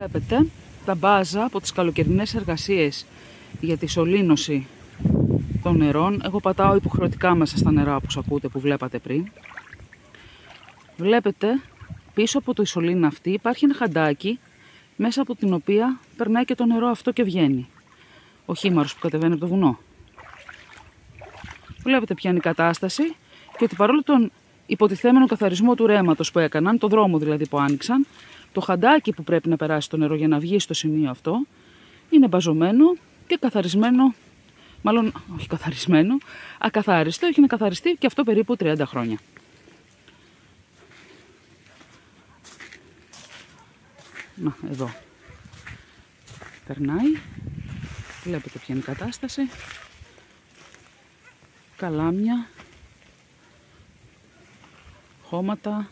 Βλέπετε τα μπάζα από τις καλοκαιρινές εργασίες για τη σωλήνωση των νερών. Εγώ πατάω υποχρεωτικά μέσα στα νερά όπως ακούτε, που βλέπατε πριν. Βλέπετε πίσω από τη σωλήνα αυτή υπάρχει ένα χαντάκι μέσα από την οποία περνάει και το νερό αυτό και βγαίνει ο χήμαρος που κατεβαίνει από το βουνό. Βλέπετε ποια είναι η κατάσταση και ότι παρόλο τον υποτιθέμενο καθαρισμό του ρέματος που έκαναν, το δρόμο δηλαδή που άνοιξαν, το χαντάκι που πρέπει να περάσει το νερό για να βγει στο σημείο αυτό είναι μπαζωμένο και καθαρισμένο, μάλλον όχι καθαρισμένο, ακαθάριστο, έχει να καθαριστεί και αυτό περίπου 30 χρόνια. Να, εδώ περνάει, βλέπετε ποια είναι η κατάσταση, καλάμια, χώματα.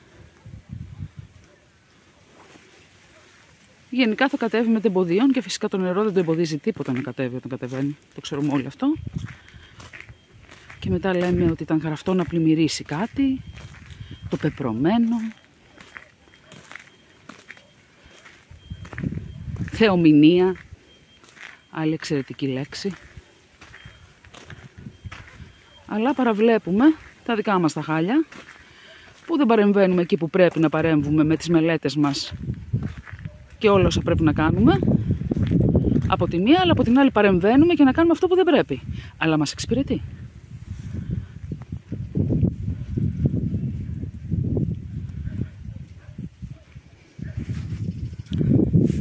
Γενικά θα κατέβει με τεμποδίων και φυσικά το νερό δεν το εμποδίζει τίποτα να κατέβει όταν κατεβαίνει. Το ξέρουμε όλοι αυτό. Και μετά λέμε ότι ήταν γραφτό να πλημμυρίσει κάτι, το πεπρωμένο, θεομηνία, άλλη εξαιρετική λέξη. Αλλά παραβλέπουμε τα δικά μας τα χάλια, που δεν παρεμβαίνουμε εκεί που πρέπει να παρέμβουμε με τις μελέτες μας και όλα όσα πρέπει να κάνουμε από τη μία, αλλά από την άλλη παρεμβαίνουμε και να κάνουμε αυτό που δεν πρέπει. Αλλά μας εξυπηρετεί.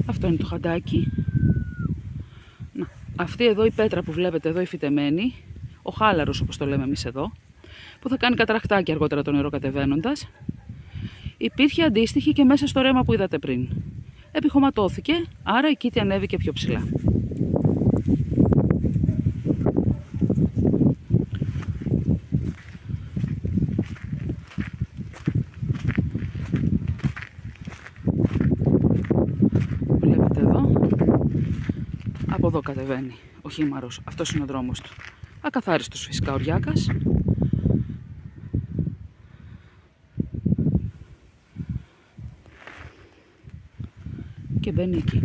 Αυτό είναι το χαντάκι. Να, αυτή εδώ η πέτρα που βλέπετε εδώ η φυτεμένη, ο χάλαρος όπως το λέμε εμείς εδώ, που θα κάνει κατραχτάκι αργότερα το νερό κατεβαίνοντας, υπήρχε αντίστοιχη και μέσα στο ρέμα που είδατε πριν. Επιχωματώθηκε, άρα η κήτη ανέβηκε πιο ψηλά. Βλέπετε εδώ, από εδώ κατεβαίνει ο χήμαρος, αυτός είναι ο δρόμος του. Ακαθάριστος φυσικά ο Ριάκας. Και μπαίνει εκεί.